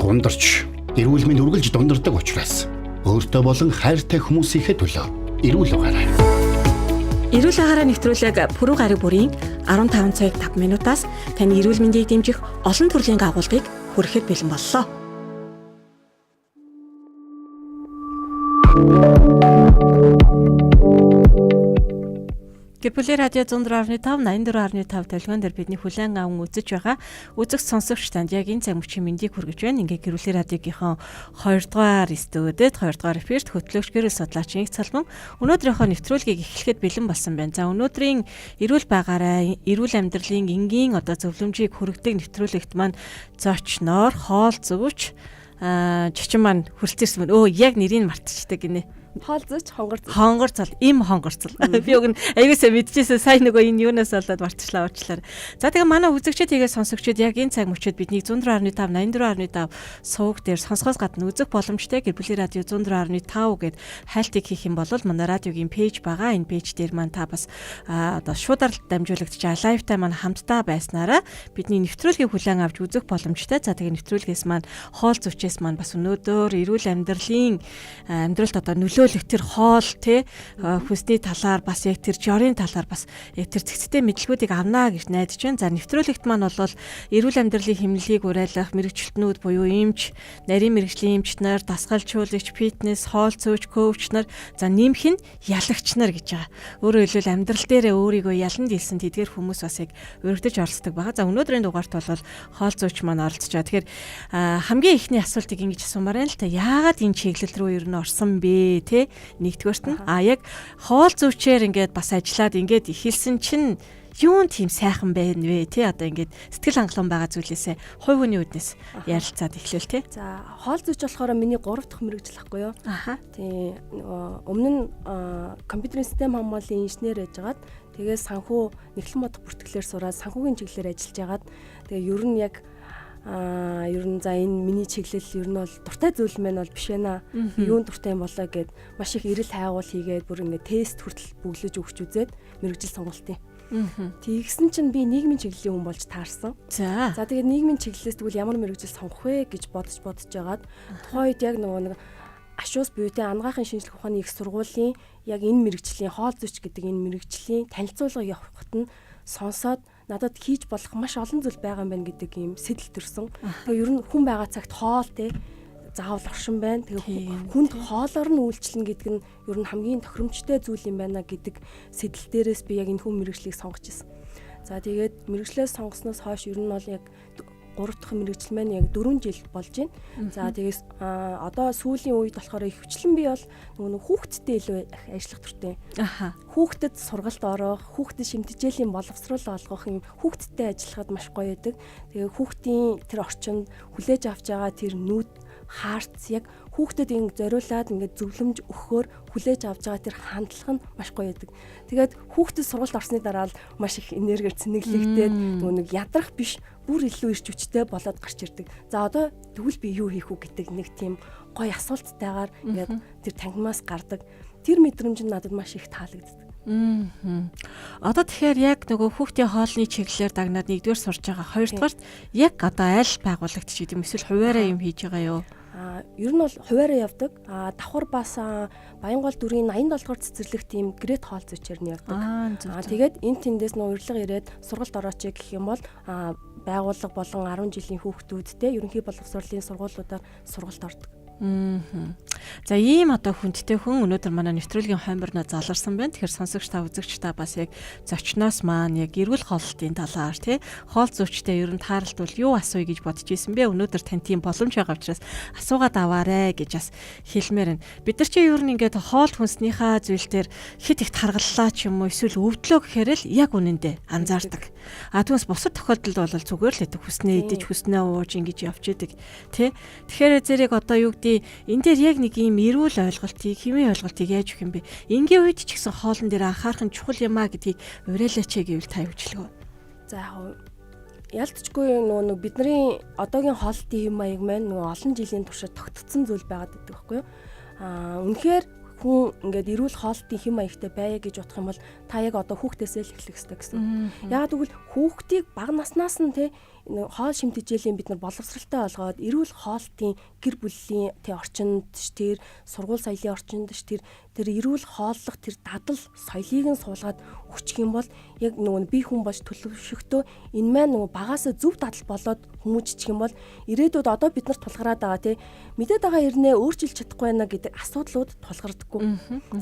тундарч эрүүл мэнд үргэлж дундардаг учраас өөртөө болон хайртай хүмүүсийнхээ төлөө эрүүл угаарай. Эрүүл агаараа нэвтрүүлэг пүрэв гараг бүрийн 15 цаг 5 минутаас таны эрүүл мэндийг дэмжих олон төрлийн агуулгыг хүрэхэд бэлэн боллоо. Гэрбүлээ радио 104.5 84.5 телефон дээр бидний хүлээн аван үзэж байгаа үзэгч сонсогч танд яг энэ цаг мөчийн мэндийг хүргэж байна. Ингээ Гэрбүлээ радиогийнхоо 2 дугаар студид 2 дугаар эфирт хөтлөгч гэрэл судлаач Инх Цалман өнөөдрийнхөө нэвтрүүлгийг эхлэхэд бэлэн болсон байна. За өнөөдрийн эрүүл байгаарай, эрүүл амьдралын энгийн зөвлөмжийг хүргэдэг нэвтрүүлэгт маань зочноор хоол зүйч чичин маань хүрэлцээрсэн байна. Яг нэрийг мартчихдаг гинэ. Хоол зүйч хонгорцол им хонгорцол би уг нь аягасаа мэдчихсэн сайн нөгөө энэ юунаас болоод марцчлаа уучлаарай. За тэгээ манай үзэгчид тэгээ сонсогчид яг энэ цаг мөчид бидний 104.5 84.5 суваг дээр сонсохоос гадна үзэх боломжтой Гэрбүлээ радио 104.5 гэд хайлтыг хийх юм бол манай радиогийн пэйж байгаа. Энэ пэйж дээр маань та бас одоо шуударалд дамжуулагдж байгаа лайвтай маань хамтдаа байснараа бидний нэвтрүүлгийг хүлээн авч үзэх боломжтой. За тэгээ нэвтрүүлгээс маань хоол зүйчээс маань бас өнөөдөр эрүүл амьдралын амьдралд одоо нөлөө тэр хоол хүнсний талаар бас яг тэр жорын талаар бас яг тэр зэгцтэй мэдлгүүдийг авнаа гэж найдаж байна. За нэвтрүүлэгт маань бол эрүүл амьдралын хэмнэлийг уриалгах мэрэгчлэтнүүд буюу эмч, нарийн мэрэгжлийн эмч нар, дасгалжуулагч, фитнес, хоол зүйч, коуч нар, за нэмэх нь ялагч нар гэж байгаа. Өөрөөр хэлбэл амьдрал дээрээ өөрийгөө ялан дийлсэн тэдгээр хүмүүс бас яг өргөдөж оролцдог байгаа. За өнөөдрийн дугаарт бол хоол зүйч маань оролцож байгаа. Тэгэхээр хамгийн ихний асуултыг ингэж асуумаар байна л та. Яагаад энэ чиглэл рүү ер нь орсон бэ? Нэгдүгээрт нь яг хоол зүйчээр ингээд бас ажиллаад ингээд ихэлсэн чинь юун тийм сайхан байна вэ? Одоо ингээд сэтгэл хангалуун байгаа зүйлээсээ хувь хүний үднэс ярилцаад эхлэв . За хоол зүйч болохоор миний 3 дахь мэргэжил ахгүй юу? Тий өмнө нь компьютерийн систем хамгааллын инженер байжгаад тэгээ санхүү нэхлэн бодох бүртгэлээр сураад санхүүгийн чиглэлээр ажиллаж ягаад тэгээ ер нь яг ер нь за энэ миний чиглэл ер нь бол дуртай зүйл мэн бол биш байна. Юун дуртай юм болоо гэд маш их эрэл хайгуул хийгээд бүр ингээд тест хүртэл бүглэж өгч үзээд мэргэжил сонголтын. Тэгсэн чинь би нийгмийн чиглэлийн хүн болж таарсан. За тэгээд нийгмийн чиглэлээс тэгвэл ямар мэргэжил сонгох вэ гэж бодож жагаад тухайд яг нэг ашуус буюутай анагаахын шинжилгээ ухааны их сургуулийн яг энэ мэргэжлийн хоол зүйч гэдэг энэ мэргэжлийн танилцуулга явахт нь сонсоод надад хийж болох маш олон зүйл байгаа юм байна гэдэг ийм сэтэл төрсөн. Тэгээ ер нь хүн байгаа цагт хоол заавал оршин байна. Тэгээ хүнд хоолоор нь үйлчлэн гэдэг нь ер нь хамгийн тохиромжтой зүйл юм байна гэдэг сэтэл дээрээс би яг энэ хүн мэргэжлийг сонгож ирсэн. За тэгээд мэргэжлээ сонгосноос хойш ер нь бол яг 3 дахь мэргэжил маань яг 4 жил болж байна. За тэгээс одоо сүүлийн үед болохоор ихвчлэн би бол нөгөө хүүхдтэй илүү ажиллах төртэй. Хүүхдэд сургалт орох, хүүхдэд шимтгийлийн боловсруулал олгох юм хүүхдтэй ажиллахад маш гоё байдаг. Тэгээ хүүхдийн тэр орчинд хүлээж авч байгаа тэр нүд хаарц яг хүүхдэд ингэ зориулаад ингэ зөвлөмж өгөхөөр хүлээж авч байгаа тэр хандлага нь маш гоё байдаг. Тэгээд хүүхдэд сургалт орсны дараа л маш их энергиэр цэнэглэгдээд нөгөө нэг ядрах биш бүр илүү ирч хүчтэй болоод гарч ирдэг. За одоо тэгвэл би юу хийх үү гэдэг нэг тийм гоё асуулттайгаар ингээд тэр тангимаас гардаг. Тэр мэдрэмж нь надад маш их таалагддаг. Одоо тэгэхээр яг нөгөө хүүхдийн хоолны чиглэлээр дагнаад нэгдүгээр сурж байгаа, хоёрдугаарт яг одоо аль байгуулагч гэдэг юм эсвэл хуваараа юм хийж байгаа юу? Ер нь бол хуваараа явдаг. Давхар бас Баянгол дүрийн 87 дугаар цэцэрлэг тийм грет хоол зүйчээр нь явдаг. Тэгээд энэ тэндээс нөө урилга ирээд сургалт орооч гэх юм бол байгууллага болон 10 жилийн хүүхдүүдтэй ерөнхий боловсролын сургуулиудаар сургалт ордог. За ийм одоо хүндтэй хүн өнөөдөр манай нэвтрүүлгийн хойморноо заларсан байна. Тэгэхээр сонсогч та үзэгч та бас яг зочноос маань яг эрүүл хооллолтын талаар хоол зүйчтэй ер нь тааралдвал юу асууя гэж бодож исэн бэ? Өнөөдөр тань тийм боломж байгаа учраас асуугаад аваарэ гэж бас хэлмээр байна. Бид нар чи ер нь ингээд хоол хүнснийхаа зүйл дээр хит их таргаллаа ч юм уу эсвэл өвдлөө гэхээр л яг үнэндээ анзаардаг. Түүнээс бусад тохиолдолд бол зүгээр л байдаг хүснээ идэж хүснээ ууж ингэж явж идэг. Тэгэхээр зэрэг одоо юу гэдэг энэ дээр яг нэг ийм эрүүл ойлголтыг, хэмээ ойлголтыг яаж өгөх юм бэ? Ингийн үед ч гэсэн хоолн дээр анхаарах нь чухал юм а гэдгийг уриалаач гэвэл та хөвчлөгөө. За яг ялцчгүй нөгөө бидний одоогийн хоолтын хэм маяг маань нөгөө олон жилийн туршид тогтцсон зүйл байгаад байдаг байхгүй юу? Үнэхээр хүн ингээд эрүүл хоолтын хэм маягтай байя гэж бодох юм бол та яг одоо хүүхдээсээ л эхлэх хэрэгтэй гэсэн. Яагаад гэвэл хүүхдийг бага наснаас нь хоол шимт хичээлийн бид нар боловсралтай болгоод эрүүл хоолтын гэр бүлийн орчинд тэр сургууль соёлын орчинд тэр эрүүл хооллох тэр дадал соёлыг нь суулгаад өгчих юм бол яг нөгөө бие хүн болж төлөвшөхдөө энэ маань нөгөө багаасаа зөв дадал болоод хүмүүжчих юм бол ирээдүйд одоо бид нар тулгараад байгаа тий мэдээд байгаа ирнэ өөрчилж чадахгүй байна гэдэг асуудлууд тулгардаггүй.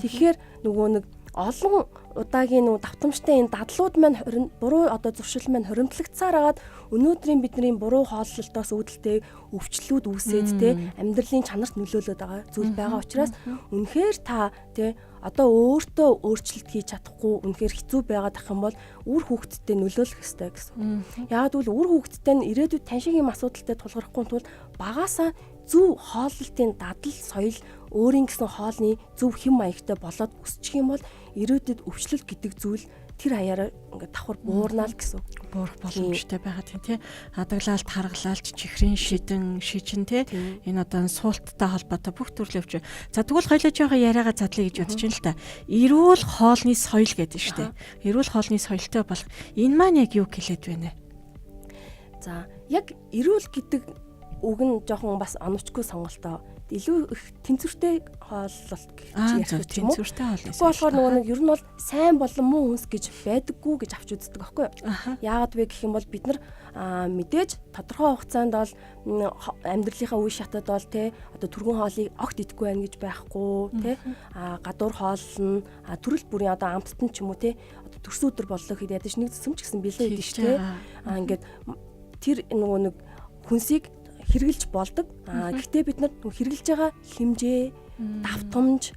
Тэгэхээр нөгөө нэг олон удаагийн нөгөө давтамжтай энэ дадлууд маань буруу одоо зуршил маань хоримтлагдсаар агаад өнөөдрийн бидний буруу хооллолтоос үүдэлтэй өвчлүүд үүсээд те амьдралын чанарт нөлөөлөд байгаа зүйл байгаа учраас үнэхээр та те одоо өөртөө өөрчлөлт хийж чадахгүй үнэхээр хэцүү байгаад ах юм бол үр хүүхдтэд нөлөөлөх ёстой гэсэн. Яг бол үр хүүхдтэй нь ирээдүйд тань шиг юм асуудалтай тулгархгүй тул багаасаа зөв хооллолтын дадал соёл өөрийн гэсэн хоолны зөв хэм маягтай болоод өсчих юм бол ирээдүйд өвчлөл гэдэг зүйл тэр хаяараа ингээд давхар буурнаа л гэсэн. Буурах боломжтой байгаа тийм тий. Адаглалт, харгалалт, чихрийн шижин тий. Энэ одоо суулттай холбоотой бүх төрлийн өвч. За тэгвэл хоёлоо жоохон яриагаа задлаа гэж бодож байна л да. Эрүүл хоолны соёл гэдэг нь шүү дээ. Эрүүл хоолны соёлтой болох энэ маань яг юу хэлээд байна вэ? За яг эрүүл гэдэг үг нь жоохон бас оновчгүй сонголтоо. Илүү их тэнцвэртэй хооллолт гэж ярих юм уу? Тэнцвэртэй хоол. Тэгэхгүй болохоор нөгөө нэг ер нь бол сайн болон муу хүнс гэж байдаггүй гэж авч үздэг байхгүй юу? Яагаад вэ гэх юм бол бид нар мэдээж тодорхой хугацаанд бол амьдралынхаа үе шатад бол те одоо түргэн хоолыг огт идэхгүй байна гэж байхгүй те гадуур хооллно төрөл бүрийн одоо амттан ч юм уу те одоо төрс өдөр боллоо гэхэд ядаж нэг зүсэм ч гэсэн бэлээ идэв шүү те ингээд тэр нөгөө нэг хүнсийг хэрглэж болдог. Гэхдээ бид нар хэрглэж байгаа хэмжээ, давтамж,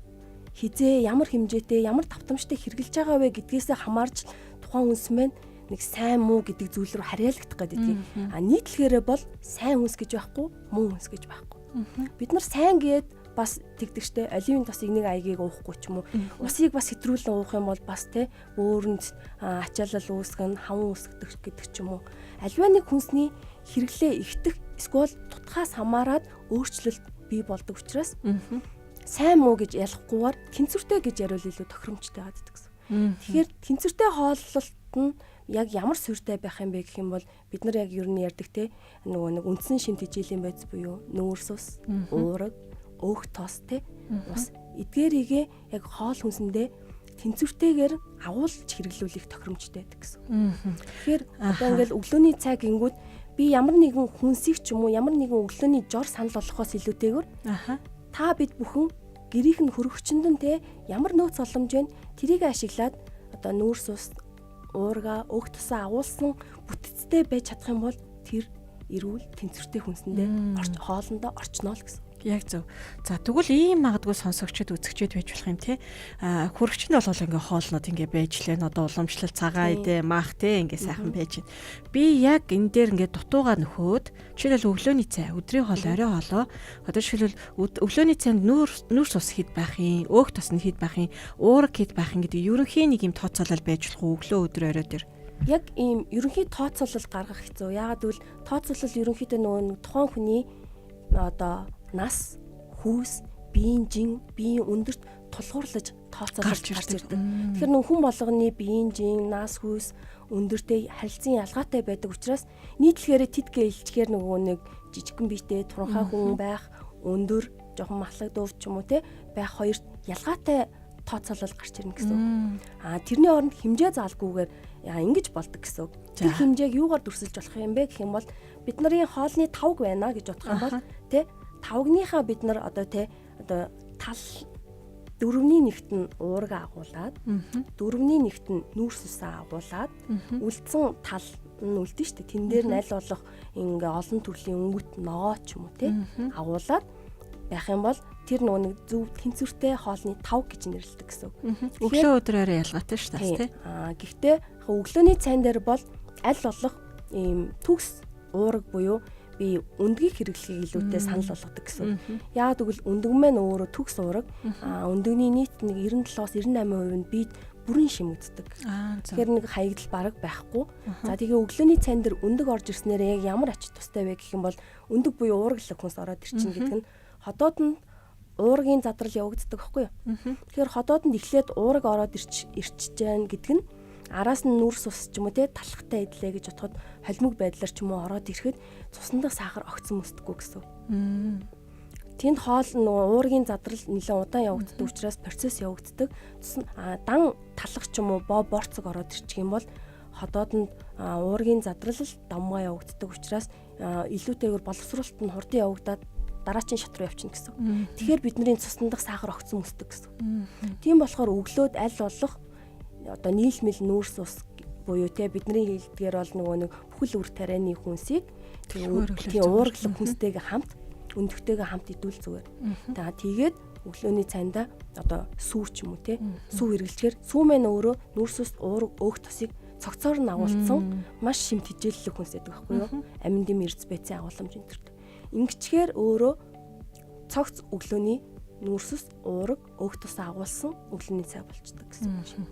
хизээ ямар хэмжээтэй, ямар давтамжтай хэрглэж байгаа вэ гэдгээс хамаарч тухайн хүнс маань нэг сайн муу гэдэг зүйл рүү харьяалагдах гэдэг. Нийтлэхээрээ бол сайн хүнс гэж байхгүй, муу хүнс гэж байхгүй. Бид нар сайн гээд бас тэгдэгчтэй оливын тосыг нэг аягийг уухгүй ч юм уу. Усыг бас хэтрүүлэн уух юм бол бас те өөрөнд ачаалал үүсгэн, хаван үүсгдэг гэдэг ч юм уу. Аливаа нэг хүнсний хэрэглээ ихтэх эсвэл тутахаас хамаарат өөрчлөлт бий болдог учраас сайн муу гэж ялахгүйгээр тэнцвэртэй гэж яриул илүү тохиромжтой байгаад гэсэн. Тэгэхээр тэнцвэртэй хооллолт нь яг ямар суурьтай байх юм бэ гэх юм бол бид нар яг ер нь ярьдаг те нөгөө нэг үндсэн шимт хичээлийн байц буюу нүүрс ус, уураг, өөх тос те ус эдгээрийгээ яг хоол хүнсэндээ тэнцвэртэйгээр агуулж хэрэглүүлэх тохиромжтой байдаг гэсэн. Тэгэхээр одоо ингээл өглөөний цай гингүүд би ямар нэгэн хүнсийг ч юм уу ямар нэгэн өглөөний жор санал болгохоос илүүтэйгээр та бид бүхэн гэрийнх нь хөрөгчөнд нь те ямар нөөц боломж вэ тэрийг ашиглаад одоо нүүрс ус уурга өөх тусаа агуулсан бүтцтэй байж чадах юм бол тэр эрүүл тэнцвэртэй хүнсэндээ хоолндоо орчноо л гэсэн. Яг зөв. За тэгвэл ийм магадгүй сонсогчд үзэгчд байж болох юм те. Хөрөгч нь бол ингээ хоолнод ингээ байж лээ. Одоо уламжлал цагаан идэ, маах те ингээ сайхан байж байна. Би яг энэ дээр ингээ дутуугаа нөхөөд жишээлбэл өглөөний цай, өдрийн хоол, орой хоолоо одоо жишээлбэл өглөөний цайнд нүүрс ус хэд байх юм, өөх тосны хэд байх юм, уураг хэд байх юм гэдэг ерөнхийн нэг юм тооцоолол байж болох уу өглөө өдөр орой дээр. Яг ийм ерөнхий тооцоолол гаргах хэцүү. Яагаад гэвэл тооцоолол ерөнхийдөө нөгөө тухайн хүний одоо нас, хүүс, биеийн жин, биеийн өндөрт тулгуурлаж тооцоолж гарч ирдэг. Тэгэхээр нөх хүн болгоны биеийн жин, нас, хүүс өндөртэй харилцан ялгаатай байдаг учраас нийтлэхээр тэдгээ илчгээр нөгөө нэг жижигхэн биетэй туранхай хүн байх, өндөр, жоохон махлаг дуур ч юм уу те байх хоёрт ялгаатай тооцоолол гарч ирнэ гэсэн. Тэрний оронд хэмжээ заалгүйгээр ингэж болдог гэсэн. Тэр хэмжээг юугаар дүрсэлж болох юм бэ гэх юм бол бид нарын хоолны тавг байна гэж бодох юм бол те тавгныхаа бид нар одоо те одоо тал дөрөвний нэгт нь уурга агуулад дөрөвний нэгт нь нүүрс усаа агуулад үлдсэн тал нь үлдэн штэ тэн дээр нь аль болох ингээ олон төрлийн өнгөт ногоо ч юм уу те агуулад байх юм бол тэр нөгөө нэг зөв тэнцвэртэй хоолны тав гэж нэрлэдэг гэсэн. Өглөө өдрөөрөө ялгаатай шүү дээ те. Гэхдээ өглөөний цайн дээр бол аль болох ийм төгс уурга буюу би өндгийг хэрэглэхийг илүүтэй санал болгодог гэсэн. Яагаад гэвэл өндөг маань өөрөө төгс уурга өндөгний нийт нэг 97-98% нь бид бүрэн шимэгддэг. Тэгэхээр нэг хаягдал бараг байхгүй. За тэгээ өглөөний цайн дээр өндөг орж ирснээр яг ямар ач тустай вэ гэх юм бол өндөг буюу уургалаг хүнс ороод ирчин гэдэг нь ходоодонд уургийн задрал явагддаг байхгүй юу. Тэгэхээр ходоодонд эхлээд уураг ороод ирчиж байна гэдэг нь араас нь нүрс ус ч юм уу те талхтай идлээ гэж бодоход холимог байдлаар ч юм уу ороод ирэхэд цусны дах сахар огцсон мөсдөггүй гэсэн. Тэнд хоол нөгөө уургийн задрал нэлээд удаан явагддаг учраас процесс явагддаг. Дан талах ч юм уу борцог ороод ирчих юм бол ходоодонд уургийн задрал давмгаа явагддаг учраас илүүтэйгээр боловсруулалт нь хурдан явагдаад дараачийн шат руу явчихна гэсэн. Тэгэхээр бидний цусны дах сахар огцсон мөсдөг гэсэн. Тийм болохоор өглөөд аль болох одоо нийлмэл нүүрс ус буюу те бидний хэлдгээр бол нөгөө нэг бүхэл үр тарианы хүнсийг тийм уурглаг хүнстэйгээ хамт өндөгтэйгээ хамт идүүл зүгээр. Тэгээд өглөөний цайндаа одоо сүү ч юм уу те сүү хэрэглэхээр сүү мэн өөрөө нүүрс ус уург өөх тосыг цогцоор нь агуулсан маш шимт хичээллэг хүнс байдаг байхгүй юу? Амин дэм эрдэс байцын агуулмж энтертэй. Ингэчгээр өөрөө цогц өглөөний нүүрсэс уураг өөх тос агуулсан өглөөний цай болчдөг гэсэн.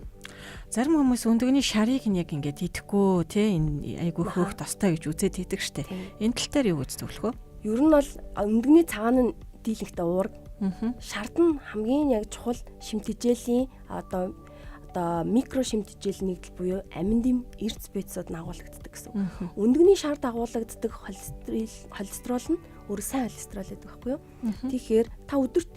Зарим хүмүүс өндөгний шарыг нь яг ингээд идэхгүй те энэ айгүй хөөх тостой гэж үзээд идэг штэ. Энэ тал дээр юу үздэг вэ? Ер нь бол өндөгний цагаан нь дийлэнхтэй уураг. Шард нь хамгийн яг чухал шимтгижээлийн одоо микро шимтгижээл нэгдэл буюу амин дэм эрдэс байцсууд нь агуулгддаг гэсэн. Өндөгний шард агуулгддаг холестерол нь өөр сайн холестерол гэдэг байхгүй юу? Тэгэхээр та өдөрт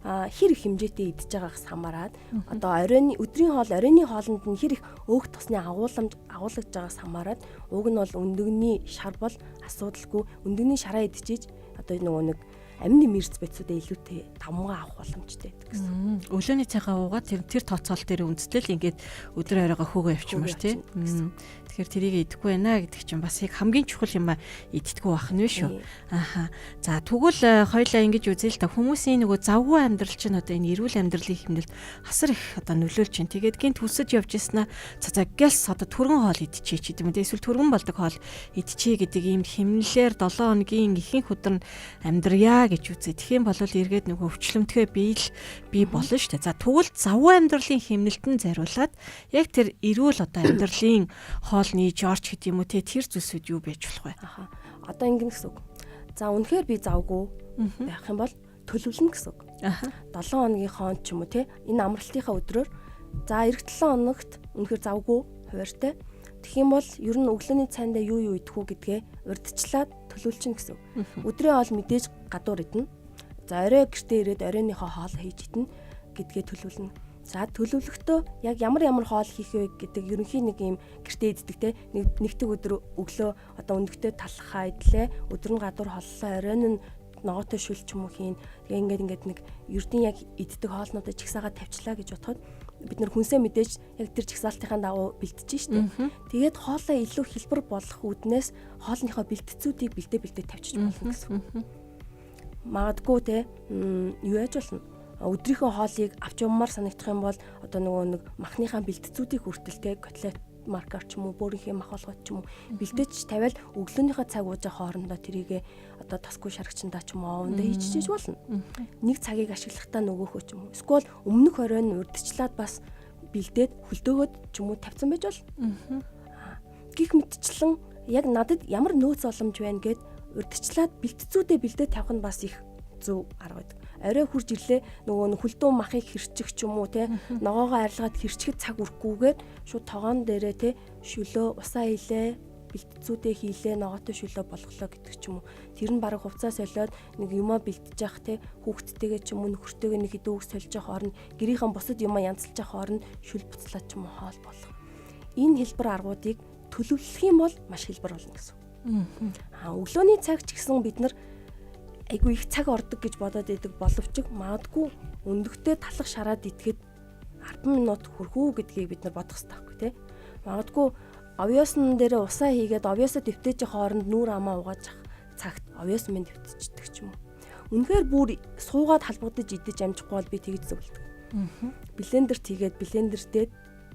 хэр их хэмжээтэй идэж байгаагаас хамаарат одоо өдрийн оройны хоолнд нь хэр их өөх тосны агуулгаж байгаагаас хамаарат уг нь бол өндөгний шар бол асуудалгүй өндөгний шараа идчихэж одоо нөгөө нэг амин нэмэрц байцуудаа илүүтэй давмгаа авах боломжтой байдаг гэсэн. Өглөөний цагаа уугаад тэр тооцоол дээр үндэслэл ингээд өдөр оройгоо хөөгөө явчихмаар тий. Тэгэхээр тэрийг идэхгүй байна гэдэг чинь бас яг хамгийн чухал юм а иддэггүй байх нь шүү. Ааха. За тэгвэл хоёлаа ингэж үзээл та хүмүүсийн нөгөө завгүй амьдрал чинь одоо энэ эрүүл амьдралын хэмнэлд асар их одоо нөлөөлж чинь. Тэгээд гинт хүсэж явж яснаа за гэлс одоо түргэн хоол идчихээ ч гэдэм үү. Эсвэл түргэн болдог хоол идчихээ гэдэг ийм хэмнэлээр 7 хоногийн ихэнх өдөр нь амьдрья гэж үзье. Тэгхийн бол эргээд нөгөө өвчлөмтгөө бий болно шүү дээ. За тэгвэл завгүй амьдралын хэмнэлтэн зариулаад яг тэр эрүүл одоо амьдралын хоолны жорж гэдэг юм уу те тэр зүйлсүүд юу байж болох вэ? Аха. Одоо ингэн гэсэн үг. За үнэхээр би завгүй байх юм бол төлөвлөнө гэсэн үг. Аха. 7 хоногийн хоон ч юм уу те энэ амралтынхаа өдрөөр за эх 7 хоногт үнэхээр завгүй хуваартай. Тэгхийн бол ер нь өглөөний цайндаа юу идэх үү гэдгээ урьдчилаад төлөвлөж гэсэн үг. Өдрөө хоол мэдээж гадуур идэнэ. За орой гэртээ ирээд оройныхоо хоол хийж идэнэ гэдгээ төлөвлөнө. За төлөвлөхдөө яг ямар хоол хийх вэ гэдэг ерөнхий нэг юм гэртээ иддэг те нэгдэг өдөр өглөө одоо өндөгтэй талхаа идлээ өдөр нь гадуур холлоо оройн нь ногоотой шүл ч юм уу хийн тэгээ ингээд нэг ердийн яг иддэг хоолнуудаа чигсаагаа тавьчлаа гэж бодоход бид нар хүнсээ мэдээж яг тэр чигсаалтынхаа дагуу бэлтжиж штэ. Тэгээд хоолоо илүү хэлбэр болох үүднээс хоолныхоо бэлтцүүдийг бэлдээ тавьчих болно гэсэн. Магадгүй те юу яаж болно? Өдрийнхөө хоолыг авч явмаар санагдах юм бол одоо нөгөө нэг махныхаа бэлтцүүдийг хүртэлтэй котлет маркер ч юм уу бөөрийнхээ мах болгоод ч юм уу бэлдэж тавиал өглөөнийхөө цаг уужаа хоорондоо тэрийгэ одоо тосгүй шарагчандаа ч юм уу ондоо хийчихэж болно. Нэг цагийг ашиглахдаа нөгөөхөө ч юм уу. Эсвэл өмнөх оройн урдчлаад бас бэлдээд хөлдөөгөөд ч юм уу тавьсан байж болно. Гэх мэтчлэн яг надад ямар нөөц боломж байна гэд урдчлаад бэлтцүүдээ бэлдээд тавих нь бас их зөв арга байдаг. Орой хурж ирлээ нөгөө хөлдөө махыг хэрчих ч юм уу те ногоогоо арилгаад хэрчгэд цаг үрхгүйгээр шууд тогоон дээрээ те шөлөө усаа хийлээ бэлтцүүдээ хийлээ ногоотой шөлөө болголоо гэдэг ч юм уу. Тэр нь бараг хувцас солиод нэг юмаа бэлтэж явах те хүүхдтэйгээ ч юм уу нөхөртэйгээ нэг хэдэн үг сольж явах хооронд гэрийнхэн бусад юмаа янзлж явах хооронд шүл буцлаад ч юм уу хоол болох. Энэ хэлбэр аргуудыг төлөвлөх юм бол маш хэлбэр болно гэсэн. Өглөөний цаг ч гэсэн бид нар айгүй их цаг ордог гэж бодоод идэг боловч магадгүй өндөгтэй талах шараад идэхэд 10 минут хүрхүү гэдгийг бид нар бодох хэрэгтэй байхгүй тий. Магадгүй овёсон дээрээ усаа хийгээд овёсоо дэвтэж хооронд нүүр амаа угааж цагт овёс минь дэвтчихдэг ч юм уу. Үнэхээр бүр суугаад халбагдаж идэж амжихгүй бол би тэгж зөвлөдөг. Блендерт хийгээд блендертэй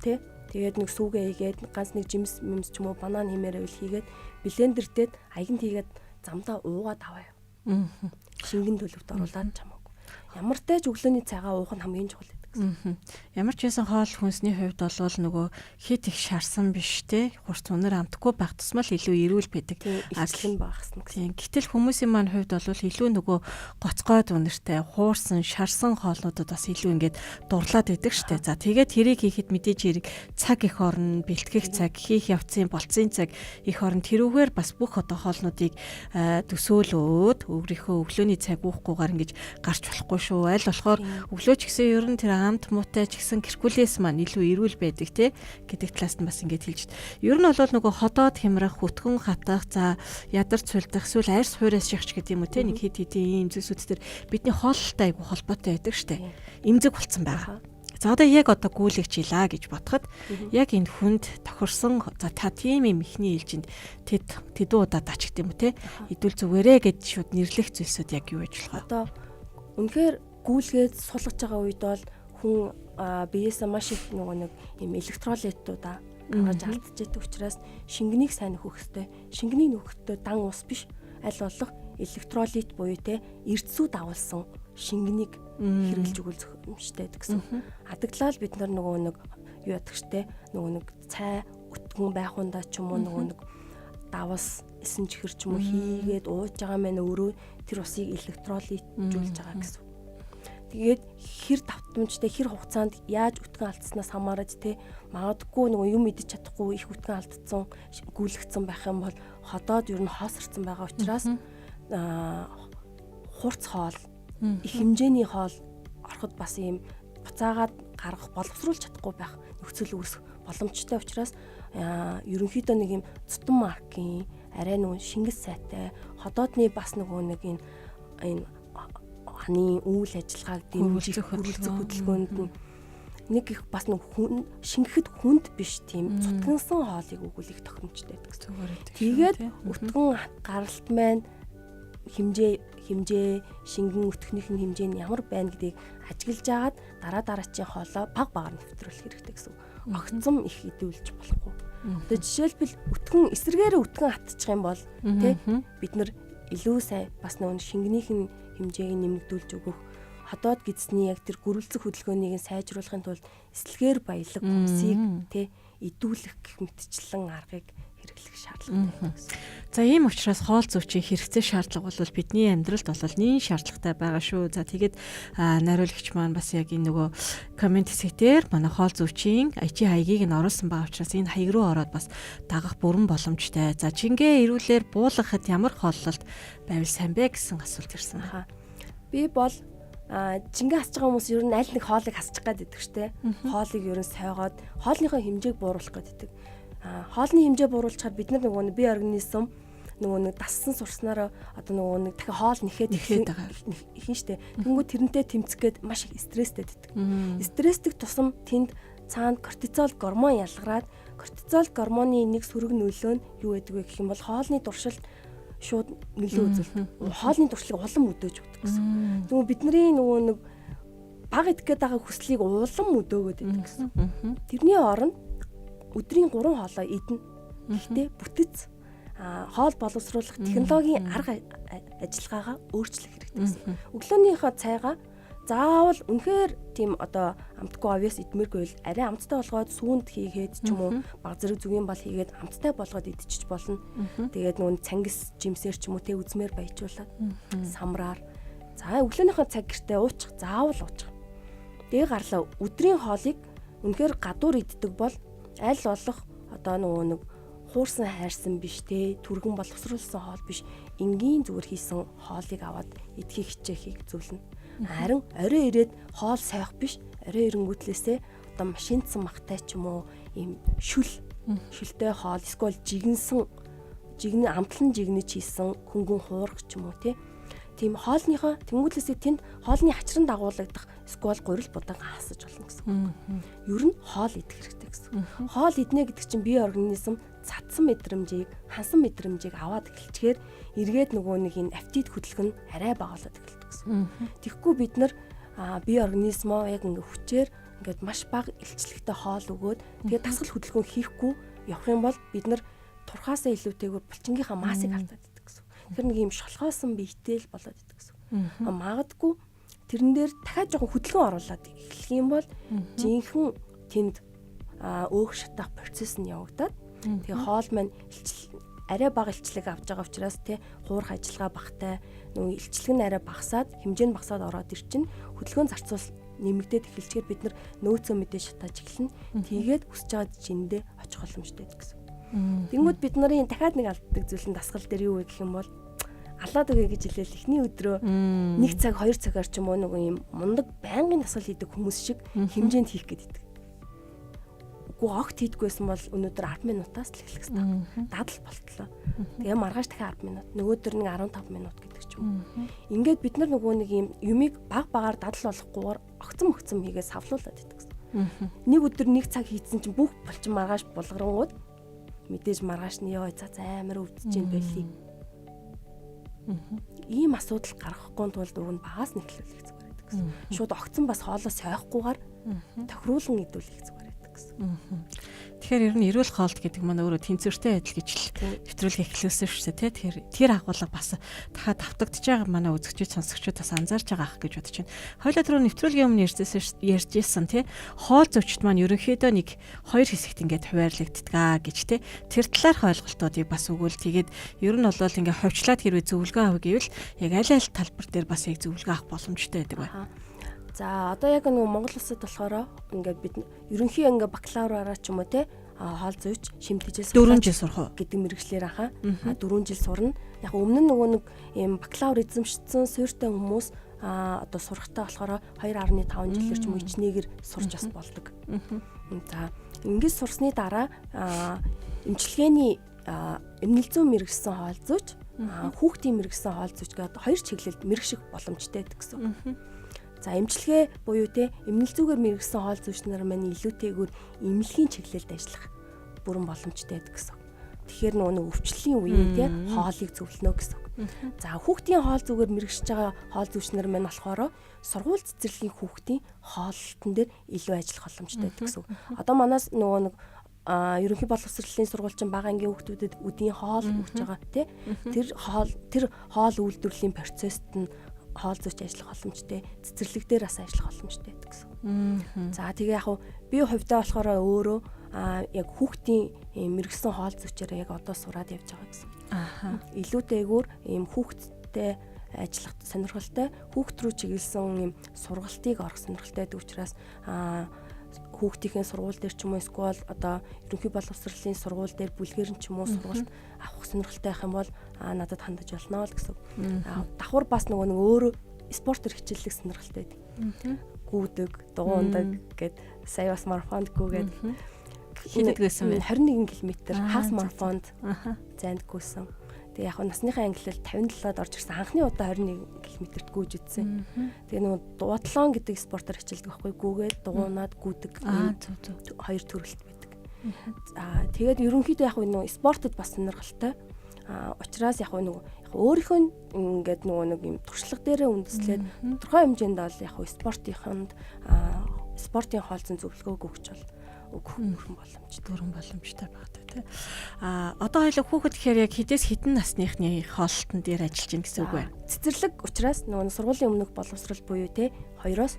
тий тэгээд нэг сүүгээ хийгээд ганц нэг жимс ч юм уу банан хэмээрээ хийгээд блендертэй аягт хийгээд замдаа уугаад аваа. Шингэн төлөвт оруулаад чамаагүй. Ямар ч тааж өглөөний цагаа уух нь хамгийн чухал гэдэг. гэсэн. Ямар ч байсан хоол хүнсний хувьд бол нөгөө хит их шарсан биш те. Хурц үнэр амтгүй байх тусмал илүү эрүүл байдаг. Ажлын багасна гэсэн. Гэтэл хүмүүсийн маань хувьд бол илүү нөгөө гоцгойд үнэртэй, хуурсан, шарсан хоолнуудад бас илүү ингээд дурлаад байдаг штэ. За тэгээд тэрийг хийхэд мэдээж хэрэг цаг их орно, бэлтгэх цаг, хийх явцын болцсон цаг их орно. Тэрүүгээр бас бүх одоо хоолнуудыг төсөөлөөд өөрийнхөө өглөөний цаг уухгүйгээр ингэж гарч болохгүй шүү. Аль болохоор өглөө ч гэсэн ер нь тэр амт муутай ч гэсэн гэркулээс маань илүү эрүүл байдаг те гэдэг талаас нь бас ингэж хэлж байна. Ер нь бол нөгөө ходоод хямрах, өтгөн хатах, за ядарч цулдах, эсвэл арьс хуйраас шахч гэдэг юм уу те нэг хэд хэдийн ийм зүйлсүүд төр бидний хоолтой айгу холбоотой байдаг штэ. Имзэг болцсон байгаа. За одоо яг одоо гүйлгчилаа гэж бодоход яг энэ хүнд тохирсон за та тийм юм ихний ээлжинд тэдүү удаад ач гэдэг юм те хэдүүл зүгээрээ гэж шууд нэрлэх зүйлсүүд яг юу гэж болох вэ? Одоо үнэхээр гүйлгээд сулгаж байгаа үед бол хүн биеэсээ маш их нөгөө нэг юм электролитуудаа гаргаж алдчихдаг учраас шингэнийг сайн нөхөх хэрэгтэй. Шингэнийг нөхөхдөө дан ус биш аль болох электролит буюу те эрдсүүд агуулсан шингэнийг хэрэглэж өгөх юмштэй гэсэн. Адаглал бид нөгөө нэг юу ядах штэ нөгөө нэг цай өтгөн байх ундаа ч юм уу нөгөө нэг давас эсэн чихэр ч юм уу хийгээд ууж байгаа мэн өөрөө тэр усыг электролитжүүлж байгаа гэсэн. Тэгээд хэр давтамжтай хэр хугацаанд яаж өтгөн алдснаас хамаарат те магадгүй нөгөө юм мэдчих чадахгүй их өтгөн алдсан гүйлгцэн байх юм бол ходоод ер нь хоосорсон байгаа учраас хурц хоол их хэмжээний хоол ороход бас ийм буцаагаад гаргах боловсруулж чадахгүй байх нөхцөл үүсэх боломжтой учраас ерөнхийдөө нэг юм цутан маркийн арай нөгөө шингэс сайтай ходоодны бас нөгөө нэг энэ ханы үйл ажиллагааг дэмжих хөдөлгөөнд нэг их бас нэг хүн шингэхэд хүнд биш тийм цутгансан хоолыг өгүүлэх тохиромжтой байдаг. Тэгээд өтгөн гаралт маань хэмжээ шингэн өтгөнийхэн хэмжээ нь ямар байна гэдгийг ажиглаж агаад дараачийн хоолоо баг нэвтрүүлэх хэрэгтэй гэсэн. Огцом их идэвлж болохгүй. Одоо жишээлбэл эсэргээрээ өтгөн хатчих юм бол тий бид нар илүү сайн бас нэг шингэнийхэн хэмжээг нэмэгдүүлж өгөх ходоод гидсний яг тэр гөрөлцөх хөдөлгөөнийг сайжруулахын тулд эслэгээр баялаг хүмсийг тий идүүлэх гэх мэтчлэн аргыг хэрэглэх шаардлагатай гэсэн. За ийм учраас хоол зүйчийн хэрэгцээ шаардлага бол бидний амьдралд бол нэн шаардлагатай байгаа шүү. За тэгээд найруулагч маань бас яг энэ нөгөө коммент хэсгээр манай хоол зүйчийн IT хаягийг нь оруулсан байгаа учраас энэ хаяг руу ороод бас дагах бүрэн боломжтой. За жингээ ирүүлэр буулгахад ямар хооллолт байвал сайн бэ гэсэн асуулт ирсэн байна. Би бол жингээ хасж байгаа хүмүүс ер нь аль нэг хоолыг хасчих гээд байдаг штэ. Хоолыг ер нь сойгоод хоолныхоо хэмжээг бууруулах гээд байдаг. Хоолны хэмжээ бууруулчихаар бид нар нөгөө бие организм нөгөө нэг дассан сурснараа одоо нөгөө нэг дахиад хоол нэхэд ихэн штэ. Тэнгүү тэрнтэй тэмцгээд маш их стресстэй байдаг. Стресстэй тусам тэнд цаанд кортизол гормон ялгараад кортизол гормоны нэг сөрөг нөлөө нь юу байдаг вэ гэх юм бол хоолны туршилт шууд нөлөө үзүүлдэг. Хоолны туршлагыг улам өдөөж өгдөг гэсэн. Тэгвэл бидний нөгөө нэг баг идэх гээд байгаа хүслийг улам өдөөгөөд байдаг гэсэн. Тэрний оронд өдрийн 3 хоолоо идэнэ. Гэхдээ бүтэц хоол боловсруулах технологийн арга ажиллагаагаа өөрчлөх хэрэгтэй гэсэн. Өглөөнийхөө цайгаа заавал үнэхээр тийм одоо амтгүй авьяас идмээргүй бол арай амттай болгоод сүүнд хийгээд ч юм уу баг зэрэг зүгийн бол хийгээд амттай болгоод идчих болно. Тэгээд нөгөө цангис жимсээр ч юм уу тэ үзмээр баяжуулаад самраар за өглөөнийхөө цаг гэртээ уучих заавал уучих. Тэгээ гарлаа өдрийн хоолыг үнэхээр гадуур иддэг бол аль болох одоо нөгөө нэг хуурсан хайрсан биш те түргэн боловсруулсан хоол биш энгийн зүгээр хийсэн хоолыг аваад идэхийг хичээхийг зөвлөнө. Харин орой ирээд хоол сайх биш орой ирэнгүүтлээсээ одоо машинцсан махтай ч юм уу ийм шүлтэй хоол эсвэл жигнэ амтлан жигнэж хийсэн хөнгөн хуурах ч юм уу тийм хоолныхоо тэнгуүлээсээ тэнд хоолны хачран дагуулагдах эсвэл гурил будаан хасаж болно гэсэн. Ер нь хоол идэх хэрэгтэй гэсэн. Хоол иднэ гэдэг чинь бие организм цадсан мэдрэмжийг, хансан мэдрэмжийг аваад эхэлчихээр эргээд нөгөө нэг энэ аппетит хөдөлгөн арай багуулаад эхэлдэг гэсэн. Тэгэхгүй бид нар бие организмоо яг ингээ хүчээр ингээд маш бага илчлэгтэй хоол өгөөд тэгээд дасгал хөдөлгөөн хийхгүй явах юм бол бид нар турхаасаа илүүтэйгээр булчингийнхаа маасыг алдаад иддэг гэсэн. Тэр нэг юм шолхоосон биетэй л болоод иддэг гэсэн. Магадгүй тэрэн дээр дахиад жоохон хөдөлгөөн оруулаад эхлэх юм бол жинхэнэ тэнд өөх шатах процесс нь явагдаад тэгээ хоол маань арай бага илчлэг авч байгаа учраас тий хуурах ажиллагаа багтай нөгөө илчлэг нь арай багасаад хэмжээ нь багасаад ороод ир чинь хөдөлгөөн зарцуул нэмэгдээд эхэлчихээр бид нар нөөцөө мэдээ шатааж эхэлнэ. Тэгээд хүсэж байгаа жиндээ очих боломжтой гэсэн. Тэнгүүд бид нарын дахиад нэг алддаг зүйл нь дасгал дээр юу вэ гэх юм бол алаад өгье гэж хэлээл эхний өдрөө 1 цаг 2 цагаар ч юм уу нөгөө юм мундаг байнгын дасгал хийдэг хүмүүс шиг хэмжээнд хийх гэдэг. Үгүй огт хийдгүйсэн бол өнөөдөр 10 минутаас л эхлэх хэрэгтэй. Дадал болтлоо. Тэгээ маргааш дахиад 10 минут, нөгөөдөр нэг 15 минут гэдэг ч юм уу. Ингээд бид нар нөгөө нэг юм юмыг баг багаар дадал болохгүйгээр огцом хийгээ савлуулад байдаг гэсэн. Нэг өдөр 1 цаг хийцэн чинь бүх болчин маргааш булгарангууд мэдээж маргааш нь ёо за амар өвдөж чинь байли. Ийм асуудал гаргахгүй тулд уг нь багаас нь эхлүүлэх зүгээр байдаг гэсэн. Шууд огцон бас хоолоо сойхгүйгээр тохируулан идүүлэх зүгээр байдаг гэсэн. Тэгэхээр ер нь эрүүл хоолт гэдэг маань өөрөө тэнцвэртэй адил гэж л нэвтрүүлэг эхлүүлсэн шүү дээ тий. Тэр агуулга бас дахиад давтагдж байгаа манай үзэгчид сонсогчид бас анзаарч байгаа ах гэж бодож байна. Хойлоо түрүү нэвтрүүлгийн өмнө ярьжсэн тий. Хоол зүйчт маань ерөнхийдөө нэг 2 хэсэгт ингээд хуваарлагддаг гэж тий. Тэр талаарх ойлголтуудыг бас өгөөл тэгээд ер нь бол ингээд ховчлаад хэрвээ зөвлөгөө авах гэвэл яг аль талбар дээр бас яг зөвлөгөө авах боломжтой байдаг бай. За одоо яг нэг Монгол улсад болохоор ингээд бид ерөнхий ингээд бакалавраараа ч юм уу те хоол зүйч шимтгийжээс 4 жил сурах гэдэг мэргэжлэр аха 4 жил сурна. Яг өмнө нь нөгөө нэг юм бакалавр эзэмшсэн суурьтай хүмүүс одоо сурахтаа болохоор 2.5 жилээр ч юм уу ичнээгээр сурч бас болдог. За ингээд сурсны дараа эмчилгээний эмнэлэг зүйн мэргэжсэн хоол зүйч хүүхдийн мэргэжсэн хоол зүйч гэдэг 2 чиглэлд мэргэших боломжтой гэдэг гэсэн. За эмчилгээ буюу те эмнэлэг зүгээр мэргэжсэн хоол зүйч нар маань илүүтэйгээр эмнэлгийн чиглэлд ажиллах бүрэн боломжтой байдаг гэсэн. Тэгэхээр нөгөө өвчлөлийн үеийн те хоолыг зөвлөнө гэсэн. За хүүхдийн хоол зүгээр мэргэжж байгаа хоол зүйч нар маань болохоор сургууль цэцэрлэгийн хүүхдийн хоолтон дээр илүү ажиллах боломжтой байдаг гэсэн. Одоо манаас нөгөө нэг ерөнхий боловсролын сургуульчин бага ангийн хүүхдүүдэд өдийн хоол өгч байгаа те тэр хоол үйлдвэрлэлийн процессд нь хоол зүйч ажиллах боломжтой, цэцэрлэг дээр бас ажиллах боломжтой гэсэн. За тэгээ яг би хувьдаа болохоор өөрөө яг хүүхдийн мэргэжсэн хоол зүйчээр яг одоо сураад явж байгаа гэсэн. Илүүтэйгээр ийм хүүхдтэй ажиллах сонирхолтой, хүүхд рүү чиглэсэн ийм сургалтыг орох сонирхолтой байдаг учраас хүүхдийн сургууль дээр ч юм уу эсвэл одоо ерөнхий боловсролын сургууль дээр бүлгээр нь ч юм уу сургалт авах сонирхолтой байх юм бол надад хандаж болно л гэсэн. Давхар бас нөгөө нэг өөрөө спортоор хичээллэх сонирхолтой байдаг. Гүйдэг, дуундаг гэд сая бас марафонд гүйгээд хийдэг байсан бэ? 21 км хагас марафонд зайд гүйсэн. Тэгээ яг насныхаа ангиллал 57-аад орж ирсэн. Анхны удаа 21 км-т гүйж үтсэн. Тэгээ нөгөө дуудлон гэдэг спортоор хичээлдэг байхгүй гүйгээд дуунаад гүйдэг хоёр төрөлт байдаг. За тэгээд ерөнхийдөө яг нөгөө спортод бас сонирхолтой. Учираас яг нөгөө өөрийнхөө ингээд нөгөө нэг юм туршлага дээрээ үндэслээд тодорхой хэмжээнд бол яг спортын хоолцсон зөвлөгөөг өгч бол өгөх боломжтой багтаа тий. Одоо хоёул хүүхэд гэхээр яг хідээс хідэн насныхны хоолтон дээр ажиллаж гин гэсэн үг байна. Цэцэрлэг учраас нөгөө сургуулийн өмнөх боловсрол буюу тий 2-оос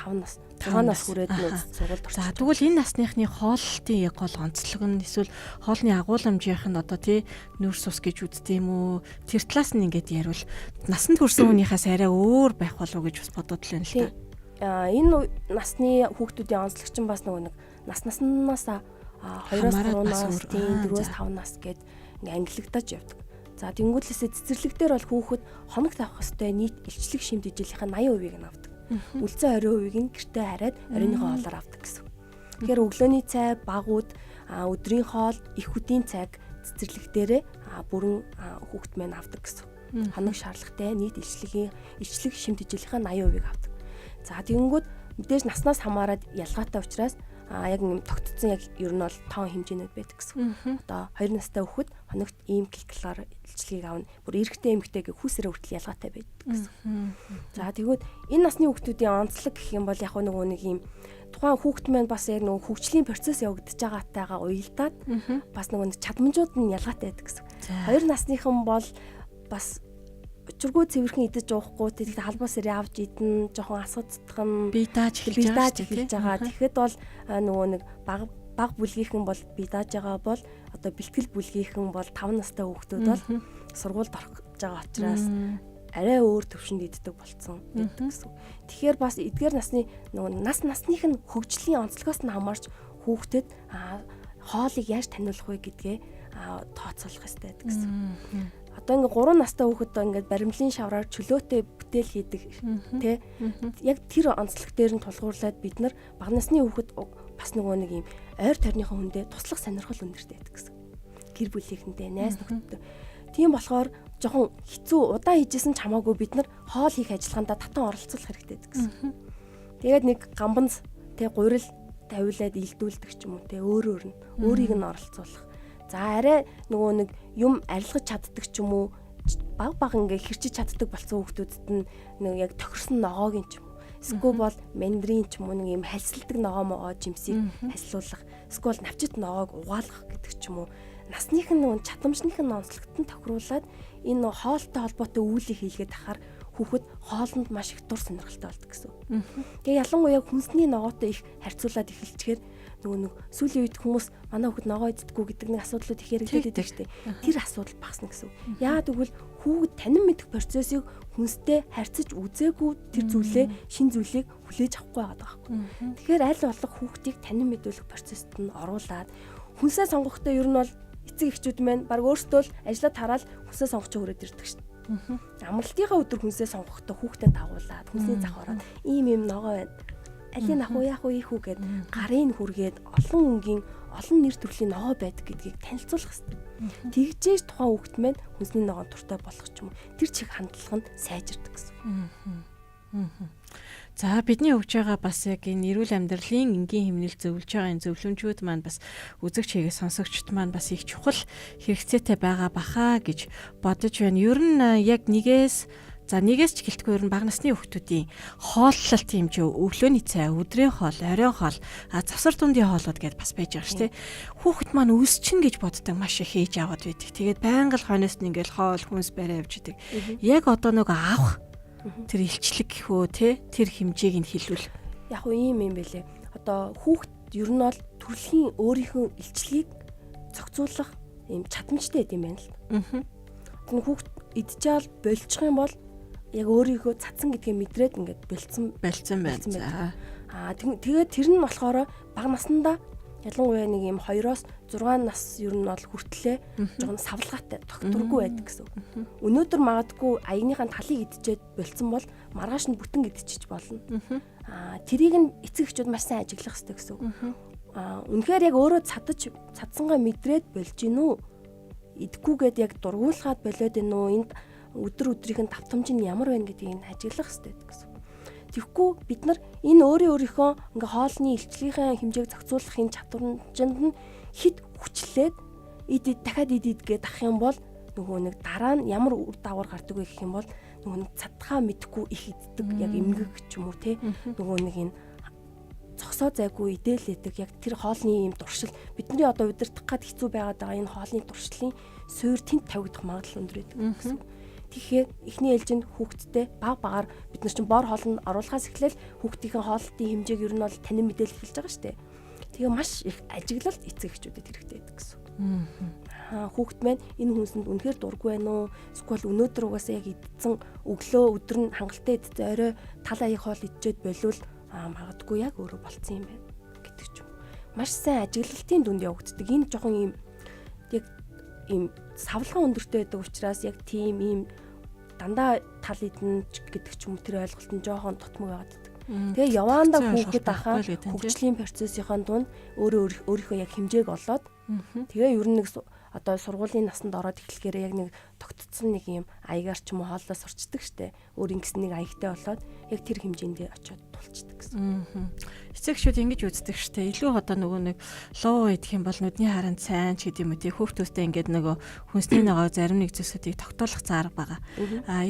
5 нас 6 нас хүрээд сургуульд орчих. За тэгвэл энэ насныхны хоолтын яг гол онцлог нь эсвэл хоолны агуулмжийнх нь одоо тий нүүрс ус гэж үздэг юм уу? Тэр талаас нь ингээд яриул насанд хүрсэн хүнийхээс арай өөр байх болов уу гэж бас бодод л байна л та. Энэ насны хүүхдүүдийн онцлогч нь бас нөгөө нэг наснаас 2-оос 3 нас, 4-оос 5 нас гээд ингээ ангилагдаж явдаг. За тэнгуүлээсээ цэцэрлэг дээр бол хүүхэд хоногт авах ёстой нийт илчлэг шимт ижлийнхаа 80% нь авдаг. Үлцэн 20% нь гэртээ хараад оройныхоо хоолоор авдаг гэсэн. Тэгэхээр өглөөний цай, багууд, өдрийн хоол, их үдийн цаг цэцэрлэг дээрээ бүрэн хүүхэд маань авдаг гэсэн. Хоног шаардлагатай нийт илчлэг шимт ижлийнхаа 80% авдаг. За тэгэнгүүт мэдээж наснаас хамаарат ялгаатай учраас яг юм тогтцсон яг ер нь бол тоон хэмжээнүүд байдаг гэсэн. Одоо 2 настай хүүхэд хоногт ийм калориар илчлэгийг авна. Бүр эрэгтэй эмэгтэй гэх хүүсээрээ хүртэл ялгаатай байдаг гэсэн. За тэгвэл энэ насны хүүхдүүдийн онцлог гэх юм бол яг нөгөө нэг юм тухайн хүүхэд маань бас яг нөгөө хөгжлийн процесс явагдаж байгаатайгаа уялдаад бас нөгөө чадамжууд нь ялгаатай байдаг гэсэн. 2 насныхан бол бас учиргүй цэвэрхэн идэж уухгүй тэгээд халбасаар явж идэн жоохон асуцдах нь би дааж эхэлж байгаа. Тэгэхэд бол нөгөө нэг баг бүлгийнхэн бол би дааж байгаа бол одоо бэлтгэл бүлгийнхэн бол 5 настай хүүхдүүд бол сургуульд орох гэж байгаа учраас арай өөр төвшөнд иддэг болцсон гэдэг гэсэн. Тэгэхээр бас эдгээр насны нөгөө насных нь хөгжлийн онцлогоос нь хамаарч хүүхдэд хоолыг яаж таниулах вэ гэдгээ тооцоолох хэрэгтэй гэсэн. Одоо ингээ 3 настай хүүхэд ингээ баримлын шавраар чөлөөтэй бүтээл хийдэг тий. Яг тэр онцлог дээр нь тулгуурлаад бид нар бага насны хүүхэд бас нөгөө нэг юм ойр тойрныхоо хүндээ туслах сонирхол өндөртэй байдаг гэсэн. Гэр бүлийнхэндээ, найз нөхдөдтэй. Тийм болохоор жоохон хэцүү удаан хийжсэн ч хамаагүй бид нар хоол хийх ажиллагаанд татан оролцуулах хэрэгтэй гэсэн. Тэгээд нэг гамбанц тий гурил тавиулаад илдүүлдэг ч юм уу тий өөрөөр нь өөрийг нь оролцуулах. За арай нөгөө нэг юм арилгаж чаддаг ч юм уу баг ингээ хэрчиж чаддаг болсон хүүхдүүдэд нь нэг яг тохирсон ногоогийн ч юм уу эсвэл бол мандрин ч юм уу нэг юм хальсалдаг ногоо могоо жимсийг хаслуулах эсвэл навчит ногоог угаалгах гэдэг ч юм уу насных нь нөгөө чадамжных нь онцлогтон тохируулаад энэ хоолтой холбоотой үйлийг хийлгээд ахаар хүүхэд хоолнд маш их дур сонирхолтой болдог гэсэн. Тэгээ ялангуяа хүнсний ногоотой их харьцуулаад эхэлчихээр нөгөө нэг сүүлийн үед хүмүүс манай хүүхэд ногоо иддэггүй гэдэг нэг асуудлууд их яригдээд байдаг шүү дээ. Тэр асуудал багасна гэсэн. Яагаад гэвэл хүүхэд танин мэдэх процессыг хүнстэй харьцаж үзээгүй тэр зүйлээ шин зүйлийг хүлээж авахгүй байгаа байхгүй. Тэгэхээр аль болох хүүхдийг танин мэдүүлэх процессд нь оруулаад хүнсээ сонгохдоо ер нь бол эцэг эхчүүд маань баг өөрсдөө л ажиллаад хараад хүнсээ сонгож өрөөд ирдэг шүү дээ. Амралтынхаа өдөр хүнсээ сонгохдоо хүүхдэд дагуулад хүнсний завхараад ийм ногоо байна. Алийг ах уу яах уу ийхүү гэд гарын хүргээд олон өнгийн олон нэр төрлийн ногоо байдаг гэдгийг танилцуулах хэрэгтэй. Тэгжээж тухайн хүүхэд маань хүнсний ногоон туртай болох ч юм уу тэр чих хандлага нь сайжирдаг гэсэн. За бидний өгж байгаа бас яг энэ эрүүл амьдралын энгийн хэмнэл зөвлөж байгаа энэ зөвлөмжүүд маань бас үзэгч хийгээ сонсогчд маань бас их чухал хэрэгцээтэй байгаа баха гэж бодож байна. Ер нь яг нэгээс ч гэлтгүй ер нь бага насны хүүхдүүдийн хооллолт хэмжээ өглөөний цай, өдрийн хоол, оройн хоол, завсар дундын хоолууд гэдээ бас байж байгаа шүү дээ. Хүүхэд маань өсчин гэж боддог маш их хийж аваад байдаг. Тэгээд байнга л хойноос нь ингээл хоол хүнс барай явж идэг. Яг одоо нөгөө авах тэр илчлэг гэхөө тэр хэмжээг нь хэлвэл яг уу ийм юм бэлээ. Одоо хүүхэд ер нь бол төрөлхийн өөрийнхөө илчлэгийг зохицуулах ийм чадамжтай юм байна л. Тэр хүүхэд идчихэл болчих юм бол яг өөрийнхөө цацсан гэдгээ мэдрээд ингээд бэлдсэн байна. Тэгээд тэр нь болохоор бага наснда ялангуяа нэг юм 2-6 нас ер нь бол хүртлээ жоохон савлгаатай докторгүй байдаг гэсэн. Өнөөдөр магадгүй аягныхаа талыг идчихэд болцсон бол маргааш нь бүтэн идчихэж болно. Тэрийг нь эцэг эхчүүд маш сайн ажиглах хэрэгтэй гэсэн. Үнэхээр яг өөрөө цадсангаа мэдрээд болж гин үү? Идэггүйгээд яг дургуулгаад болоод гин үү? Энд өдөр өдрийнх нь давтамж нь ямар байна гэдгийг нь ажиглах хэрэгтэй гэсэн. Тэгэхгүй бид нар энэ өөрийнхөө ингээ хоолны илчлэгийн хэмжээг зохицуулахын чадварчинд нь хит хүчлээд дахиад идгээд ах юм бол нөгөө нэг дараа нь ямар үр дагавар гардаг вэ гэх юм бол нөгөө нэг цадхаа мэдхгүй их иддэг яг эмгэг ч юм уу те нөгөө нэг энэ зогсоо зайгүй идээлээдэг яг тэр хоолны юм дуршил бидний одоо удирдах гад хэцүү байгаад байгаа энэ хоолны дуршлын суурь тэнд тавигдах магадлал өндөр байдаг гэсэн. Тэгэхээр эхний ээлжинд хүүхдтэй багаар бид нар чинь бор хоолнд оруулахаас эхлээл хүүхдийн хоолтын хэмжээг ер нь бол танин мэдээлэл хэлж байгаа шүү дээ. Тэгээ маш их ажиглалт эцэг эхчүүдэд хэрэгтэй байдаг гэсэн. Хүүхд маань энэ хүнсэнд үнэхээр дургүй байна уу? Эсвэл өнөөдөр угаасаа яг идсэн өглөө өдөр нь хангалттай идсэн орой тал аяг хоол идчихэд болвол магадгүй яг өөрөө болцсон юм байна гэдэг ч юм. Маш сайн ажиглалтын дүнд явагддаг. Энэ жоохон юм яг ийм савлгаан өндөртэй байдаг учраас яг тийм ийм дандаа тал идэн гэдэг ч юм уу тэр ойлголт нь жоохон тутмаг байгаад байдаг. Тэгээ яваандаа хүүхэд ахаа хөгжлийн процессийн дунд өөрийнхөө яг хэмжээг олоод тэгээ ер нь нэг одоо сургуулийн насанд ороод эхлэхээр яг нэг тогтцсон нэг юм аягаар ч юм уу хооллоо сурчдаг штэ. Өөр ингэсэн нэг аягтай болоод яг тэр хэмжээндээ очиод тулчдаг гэсэн. Эцэгчүүд ингэж үздэг штэ. Илүү одоо нөгөө нэг луу идэх юм бол нүдний харанд сайн ч гэдэм үү тий хүүхдүүстэй ингээд нөгөө хүнсний ногоо зарим нэг зүйлсүүдийг тогтоолох заарга байгаа.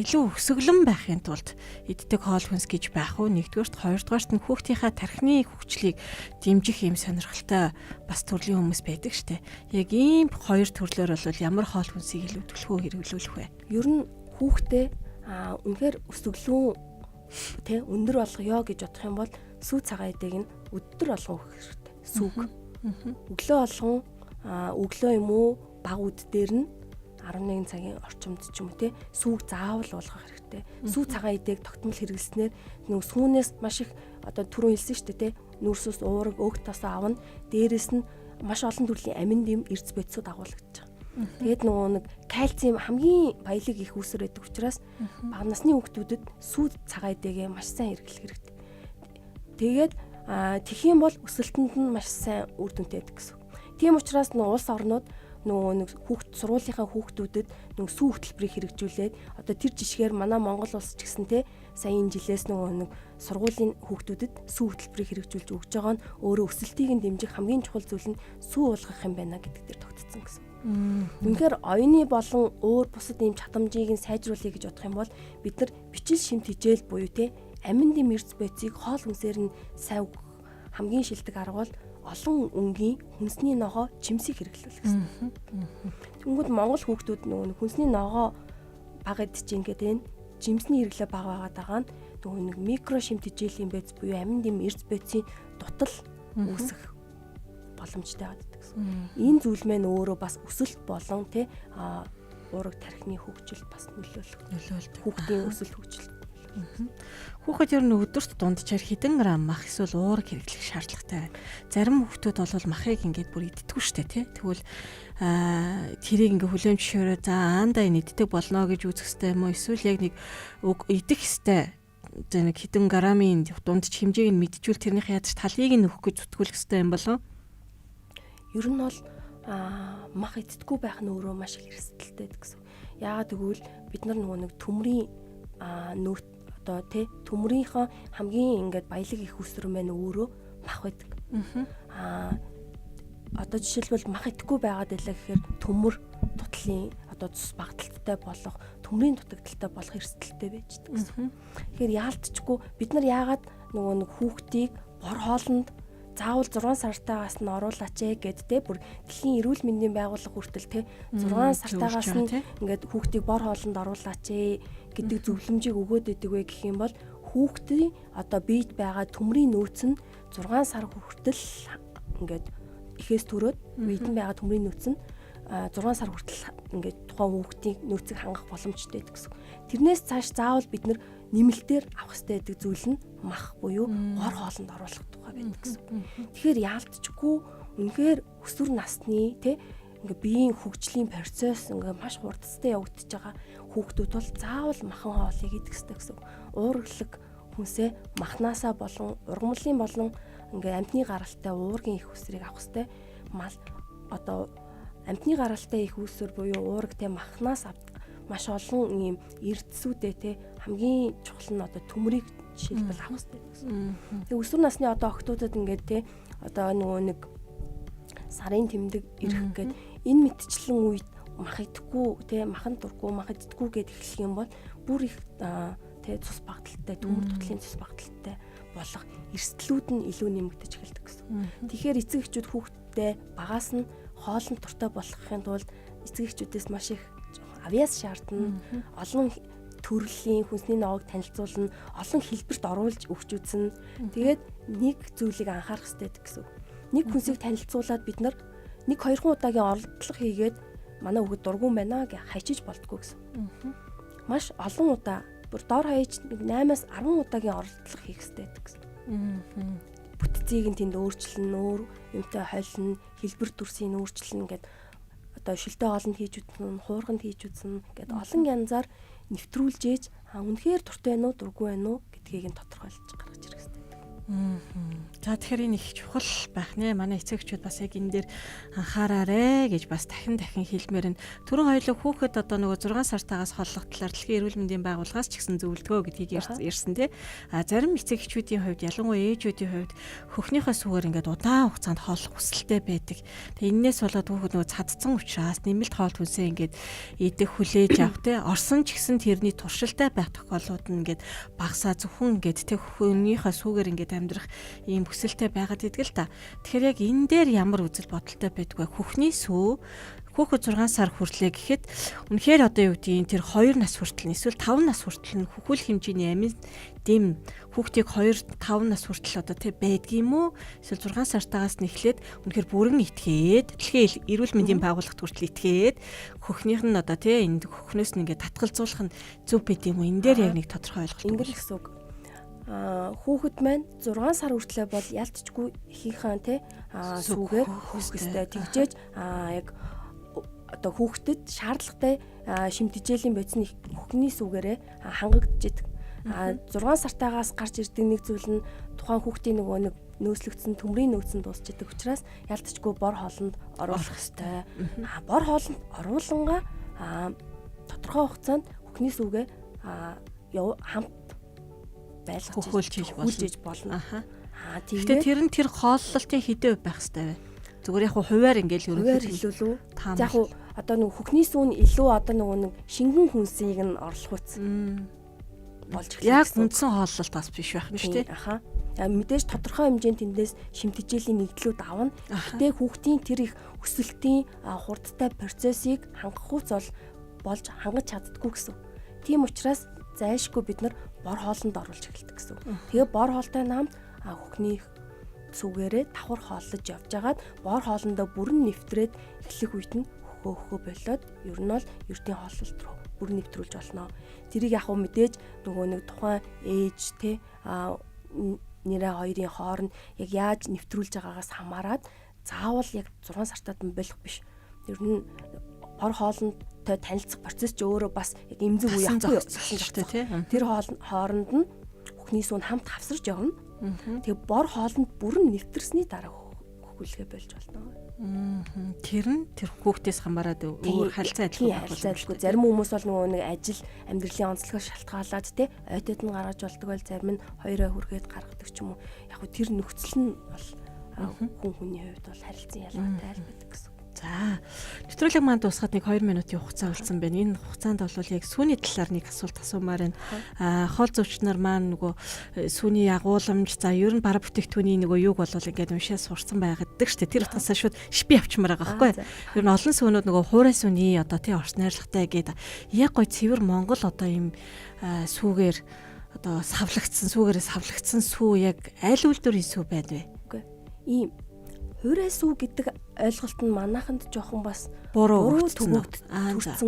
Илүү өсөглөн байхын тулд иддэг хоол хүнс гэж байх уу? Нэгдүгээрт хоёрдугаарт нь хүүхдийнхаа тархины хөгжлийг дэмжих юм сонирхолтой бас төрлийн хүмүүс байдаг штэ. Яг ийм хоёр төрлөөр бол ямар хоол хүнсийг илүү төлхөө хэрэглүүлэх вэ? Ер нь хүүхдээ үнэхээр өсөглөө тэ өндөр болгоё гэж бодох юм бол сүү цагаан эдэг нь өдөр болгон өгөх хэрэгтэй. Сүг. Өглөө болгон өглөө юм уу баг үд дээр нь 11 цагийн орчимд ч юм уу те сүүг заавал болгох хэрэгтэй. Сүү цагаан эдэг тогтмол хэрэглэснээр нөгөө сүүнээс маш их одоо түрүү хэлсэн шүү дээ те нүүрсээс уураг өг тосоо авна. Дээрээс нь маш олон төрлийн амин дэм эрдэс бодисууд агуулгадж байгаа. Тэгээд нөгөө нэг кальциум хамгийн баялаг их үүсэр байдаг учраас бага насны хүүхдүүдэд сүү цагаан эдэгээ маш сайн хэрэглэх хэрэгтэй. Тэгээд тэгхийн бол өсөлтөнд нь маш сайн үр дүнтэй байдаг гэсэн. Тийм учраас нөгөө улс орнууд нөгөө нэг сургуулийнхаа хүүхдүүдэд нөгөө сүү хөтөлбөрийг хэрэгжүүлээд одоо тэр жишгээр манай Монгол улс ч гэсэн те сая энэ жилээс нөгөө нэг сургуулийн хүүхдүүдэд сүү хөтөлбөрийг хэрэгжүүлж өгж байгаа нь өөрөө өсөлтийг нь дэмжих хамгийн чухал зүйл нь сүү уулгах юм байна гэдэг дээр тогтцсон гэсэн. Үнэхээр оюуны болон өөр бусад ийм чадамжийг нь сайжруулъя гэж бодох юм бол бид нар бичил шимт хижээл буюу те амин дэм эрдэс бодисыг хоол хүнсээр нь сайн өгөх хамгийн шилдэг арга бол олон өнгийн хүнсний ногоо жимсийг хэрэглүүлэх гэсэн. Тэнгүүд Монгол хүүхдүүд нөгөө хүнсний ногоо бага идэж ингээд энэ жимсний хэрэглээ бага байгаа нь нөгөө нэг микро шимт хижээлийн байц буюу амин дэм эрдэс бодисын дутал үүсэх боломжтой байдаг гэсэн. Энэ зүйл маань өөрөө бас өсөлт болон те уураг тархины хөгжилд бас нөлөөлдөг. Хүүхдийн өсөлт хөгжилд. Хүүхэд ер нь өдөрт дунджаар хэдэн грамм мах эсвэл уураг хэрэглэх шаардлагатай. Зарим хүүхдүүд бол махыг ингээд бүр иддэггүй штэ тий. Тэгвэл тэрийг ингээ хүлээн зөвшөөрөө за аандаа энэ иддэг болно гэж үзэх хэрэгтэй юм уу? Эсвэл яг нэг идэх хэрэгтэй. За нэг хэдэн граммын дундч хэмжээг нь мэдчихвэл тэрнийхээ ядаж талыг нь өгөх гэж зүтгүүлэх хэрэгтэй юм болов? Ер нь бол мах иддэггүй байх нь өөрөө маш их эрсдэлтэй гэсэн. Яагаад гэвэл бид нар нөгөө нэг төмрийн нүүрт одоо тий төмрийнхөө хамгийн ингээд баялаг их үсэр мэн өөрөө мах байдаг. Одоо жишээлбэл мах идэхгүй байгаад байлаа гэхээр төмөр дутлын одоо цус багталттай болох төмрийн дутагдaltaй болох эрсдэлтэй байждаг гэсэн. Тэгэхээр яалтчгүй бид нар яагаад нөгөө нэг хүүхдийг бор хоолнд заавал 6 сартаагаас нь оруулаач гэд те бүр дэлхийн эрүүл мэндийн байгууллага хүртэл те 6 сартаагаас нь ингээд хүүхдийг бор хоолнд оруулаач гэдэг зөвлөмжийг өгөөд идэг вэ гэх юм бол хүүхдийн одоо биед байгаа төмрийн нөөц нь 6 сар хүртэл ингээд ихээс төрөөд биед нь байгаа төмрийн нөөц нь 6 сар хүртэл ингээд тухайн хүүхдийн нөөцийг хангах боломжтой гэдэг гэсэн. Тэрнээс цааш заавал бид нар нэмэлтээр авах хэрэгтэй гэдэг зүйл нь мах буюу гор хоолнд оруулах тухай байдаг гэсэн. Тэгэхээр яалтчгүй үнэхээр өсвөр насны те ингээ биеийн хөгжлийн процесс ингээ маш хурдтай явагдаж байгаа хүүхдүүд бол заавал махан хоолыг идэх хэрэгтэй гэсэн. Уургалаг хүнсээ махнаасаа болон ургамлын болон ингээ амьтны гаралтай уургийн их үсрийг авах хэрэгтэй. Мал одоо амьтны гаралтай их үсэр буюу уураг те махнаас маш олон ийм эрдэсүүдээ те хамгийн чухал нь одоо төмрийг жишээлбэл авах хэрэгтэй гэсэн. Тэгээ өсвөр насны одоо охтуудад ингээд те одоо нөгөө нэг сарын тэмдэг ирэх гээд энэ мэтчлэн үед мах идэхгүй те махан дурггүй мах идэхгүй гэд эхлэх юм бол бүр их те цус багталтай төмөр дутлын цус багталтай болох эрсдлүүд нь илүү нэмэгдэж эхэлдэг гэсэн. Тэгэхээр эцэг эхчүүд хүүхдтэй багаас нь хоолнд туртай болгохын тулд эцэг эхчүүдээс маш их авьяас шаардна. Олон төрлийн хүнсний ногоог танилцуулна, олон хэлбэрт оруулж өгч үзнэ. Тэгээд нэг зүйлийг анхаарах хэрэгтэй гэсэн. Нэг хүнсийг танилцуулаад бид нар 1-2 удаагийн оролдлого хийгээд манай хүүхэд дургуун байна гэж хайчиж болтгоо гэсэн. Маш олон удаа бүр дор хаяж 8-аас 10 удаагийн оролдлого хийх хэрэгтэй гэсэн. Бүтцийг нь тэнд өөрчлөн, өөр юмтай хойлно, хэлбэр дүрсийг өөрчлөн гэдэг одоо шилтэй хоолнд хийж үзнэ, хуурганд хийж үзнэ гэдэг олон янзаар нэвтрүүлж ээж үнэхээр дуртай байна уу, дургүй байна уу гэдгийг нь тодорхойлж гаргаж ирэх хэрэгтэй. За тэгэхээр энэ их чухал байх нэ. Манай эцэгчүүд бас яг энэ дээр анхаараарэ гэж бас дахин хэлмээр нь. Түрүүн хоёулаа хүүхэд одоо нөгөө 6 сартаагаас холлох талаар Дэлхийн эрүүл мэндийн байгууллагаас ч гэсэн зөвлөдгөө гэдгийг ярьсан тий. Зарим эцэгчүүдийн хувьд ялангуяа ээжүүдийн хувьд хөхнийхөө сүгээр ингээд удаан хугацаанд хооллох хүсэлтэй байдаг. Тэгээ энээс болоод хүүхэд нөгөө цадцсан учраас нэмэлт хоол хүнсээ ингээд идэх хүлээж ав тий. Орсон ч гэсэн тэрний туршилтай байх тохиолдлууд нь ингээд багасаа зөвхөн ингээд тий хөхнийхөө сүгээр ингээд амьдрах ийм хүсэлтэй байгаад идэг л та. Тэгэхээр яг энэ дээр ямар үзэл бодолтой байдг вэ? Хөхний сүү Хүүхэд 6 сар хүртлээ гэхэд үнэхээр одоо юу гэдгийг тэр 2 нас хүртэл эсвэл 5 нас хүртэл хөхүүл хэмжээний амин дэм хүүхдийг 2-5 нас хүртэл одоо тий байдгийм үү? Эсвэл 6 сартаагаас нэхлээд үнэхээр бүрэн итгээд дэлхийн эрүүл мэндийн байгууллагт хүртэл итгээд хөхнийх нь одоо тий энд хөхнөөс нь ингээд татгалзуулах нь зөв байд юм уу? Энэ дээр яг нэг тодорхой ойлголт ингэл гэсэн үг. Хүүхэд маань 6 сар хүртлээ бол ялцчгүй ихийнхэн тий сүүгээр хөөсгөстэй тэгжээж яг одоо хүүхдэд шаардлагатай шимтгийлийн бодисны хөхний сүгээрээ хангагдж идэг. 6 сартаагаас гарч ирдэг нэг зүйл нь тухайн хүүхдийн нөгөө нэг нөөцлөгдсөн төмрийн нөөцөнд дуусч идэг учраас ялцчгүй бор хоолнд оруулах ёстой. Бор хоолнд оруулангаа тодорхой хугацаанд хөхний сүгээ хамт хөхүүлж болно. Гэхдээ тэр нь тэр хооллолтын хэдэн байх хэвээр вэ? Зүгээр яг хуваар ингээл ерөнхийдөө яг одоо нэг хөхний сүүн илүү одоо нэг шингэн хүнсийг нь орлох үс болж эхэлж яг үндсэн хооллолт бас биш байх нь шүү дээ. Мэдээж тодорхой хэмжээнд тэндээс шимтгийлийн нэгдлүүд авна. Гэтэ хүүхдийн тэр их өсөлтийн хурдтай процессыг хангах үс болж хангаж чаддаггүй гэсэн. Тийм учраас зайлшгүй бид нар бор хоолнд оруулж эхэлдэг гэсэн. Тэгээ бор хоолтой намд хөхний сүгээрээ давхар хооллож явж агаад бор хоолндоо бүрэн нэвтрээд эхлэх үед нь хөхөө болоод ер нь бол ердийн хооллолт руу бүрэн нэвтрүүлж болно. Тэрийг яг мэдээж нөгөө нэг тухайн ээж те нэрээ хоёрын хооронд яг яаж нэвтрүүлж байгаагаас хамаарат заавал яг 6 сартад нь болох биш. Ер нь бор хоолндтой танилцах процесс ч өөрөө бас яг эмзэг үе явахгүй юм. Тэр хооронд нь хөхний сүн хамт хавсарч явна. Тэгээ бор хоолнд бүрэн нэвтэрсний дараа хөхүүлгээ болж болно. Тэр нь тэр хүүхдээс хамаарат өөр харилцаа адилгүй. Зарим хүмүүс бол нөгөө нэг ажил амьдралын онцлогоос шалтгаалаад те ойтод нь гаргаж болдог бол зарим нь хоёроо хүргээд гаргадаг ч юм уу. Яг тэр нөхцөл нь бол хүн хүний хувьд бол харилцан ялгаатай аль байдаг гэсэн. За нэвтрүүлэг маань дуусгаад нэг 2 минутын хугацаа болсон байна. Энэ хугацаанд бол яг сүүний талаар нэг асуулт асуумаар байна. Хоол зүйчнэр маань нөгөө сүүний агуулмж за ер нь бараа бүтээгдэхүүний нөгөө юуг болвол ингээд уншаа сурсан байгаад шүү дээ. Тэр утгасаа шууд шипи авчмаар байгаа байхгүй. Ер нь олон сүүнүүд нөгөө хуурай сүний одоо тий орч найрлагатай гээд яг гой цэвэр Монгол одоо ийм сүүгээр одоо сүүгээрээ савлагдсан сүү яг аль үйлдвэрийн сүү байна вэ? Үгүй. Ийм хуурай сүү гэдэг ойлголт нь манайханд жоохон бас буруу төрсөн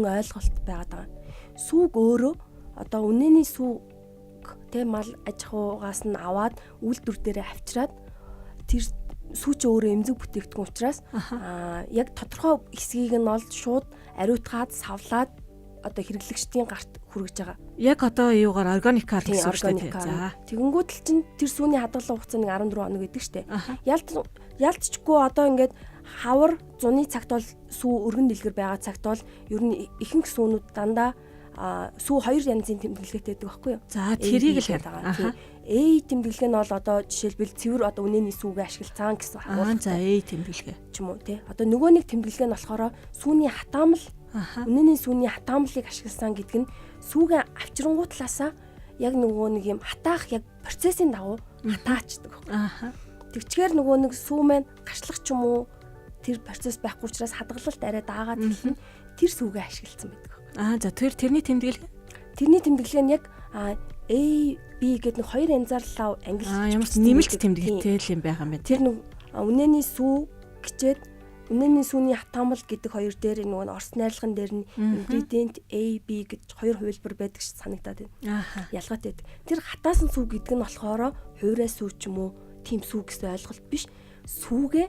ойлголт байгаа. Сүүг өөрөө одоо үнэний сүүг тэ мал аж ахуйгаас нь аваад үйлдвэр дээрээ авчираад тэр сүү чи өөрөө эмзэг бүтээгдэхүүн учраас яг тодорхой хэсгийг нь ол шууд ариутгаад савлаад одоо хэрэглэгчдийн гарт хүргэж байгаа. Яг одоо юугаар органикаар гэсэн үг шүү дээ. За. Тэгэнгүүт л чин тэр сүүний хадгалсан хугацаа нэг 14 хоног гэдэг шүү дээ. Ялцчгүй одоо ингээд хавар зуны цагт бол сүү өргөн дэлгэр байгаа цагт бол ер нь ихэнх сүүнүүд дандаа сүү 2 янзын тэмдэглэгээтэй байдаг байхгүй юу? За тэрийг л байгаа. A тэмдэглэг нь бол одоо жишээлбэл цэвэр одоо үнэний сүүгээ ашиглацсан гэсэн агуулга. За A тэмдэглэгээ ч юм уу тий. Одоо нөгөө нэг тэмдэглэг нь болохоор сүүний хатаамал үнэний сүүний хатаамлыг ашигласан гэдэг нь сүүгээ авчирнгуутлаасаа яг нөгөө нэг юм хатаах яг процессын дагуу хатаачдаг байхгүй. Тэгчгээр нөгөө нэг сүү маань гашлах ч юм уу тэр процесс байхгүй учраас хадгалалт арай даагаад хэлнэ тэр сүүгээ ашигласан байдаг. За тэрний тэмдэглэг нь яг A B гэдэг нэг 2 янзаар лав англи ямар ч нэмэлт тэмдэглэлтэй юм байгаа юм байна. Тэр нэг үнэний сүү гэчээд үнэний сүүний хатаамал гэдэг хоёр дээр нөгөө орс найрлагын дээр нь ingredient A B гэж 2 хувилбар байдаг ш санагдаад байна. Ялгаатай. Тэр хатаасан сүү гэдэг нь болохоор хуурай сүү ч юм уу тийм сүү гэсэн ойлголт биш. Сүүгээ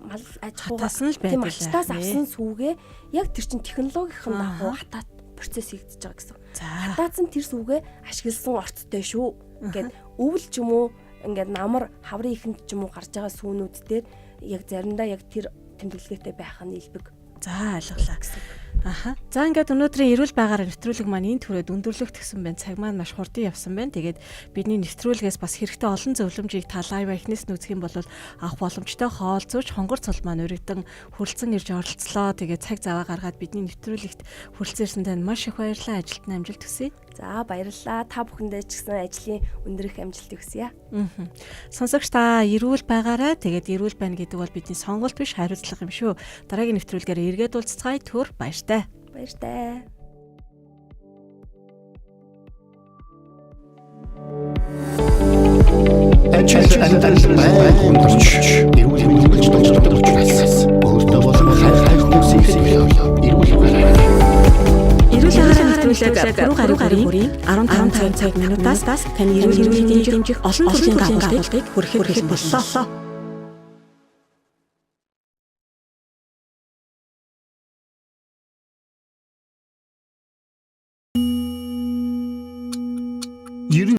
мал аж ахуйгаас тийм ачтаас авсан сүүгээ яг тэр чин технологийн дагуу хатаад процесс хийгдэж байгаа гэсэн. Хатаацсан тэр сүүгээ ашигласан орцтой шүү. Ингээд өвөл ч юм уу ингээд намар хаврын ихэнд ч юм уу гарч байгаа сүүнүүд дээр яг заримдаа яг тэр тэмдэглэгээтэй байх нь илбэг. За ойлголаа гэсэн. За ингээд өнөөдрийн эрүүл байгаараа нэвтрүүлэг маань энэ түрээд өндөрлөгт гсэн байна. Цаг маань маш хурдан явсан байна. Тэгээд бидний нэвтрүүлгээс бас хэрэгтэй олон зөвлөмжийг та лайв эхнээс нь үзэх юм бол авах боломжтой. Хоол зүйч хонгор цол маань өргөдөн хүрэлцэн ирж оролцлоо. Тэгээд цаг зав гаргаад бидний нэвтрүүлэгт хүрэлцэн ирсэн танд маш их баярлалаа. Ажилтны амжилт хүсье. За баярлалаа. Та бүхэндээ ч гэсэн ажлын өндөр их амжилт хүсье. Сонсогч та эрүүл байгаарай. Тэгээд эрүүл байна гэдэг бол бидний сонголт биш, хариуцлага юм шүү. Дараагийн нэвтрүүлгээр эргээд уулзцгаая. Түр баяртай. Баяртай. Ажил амьдрал байнга өндөрлөж эрүүл мэндийн төлөвлөлт учраас өөртөө болон хайр хүмүүсийн эрүүл байгаарай. Эрүүл байгаараа нэвтрүүлэг 3 гаруй 15 цаг минутаас таны эрүүл мэндийн дэмжих олон төрлийн агуулгыг хүрэхэд боллоо.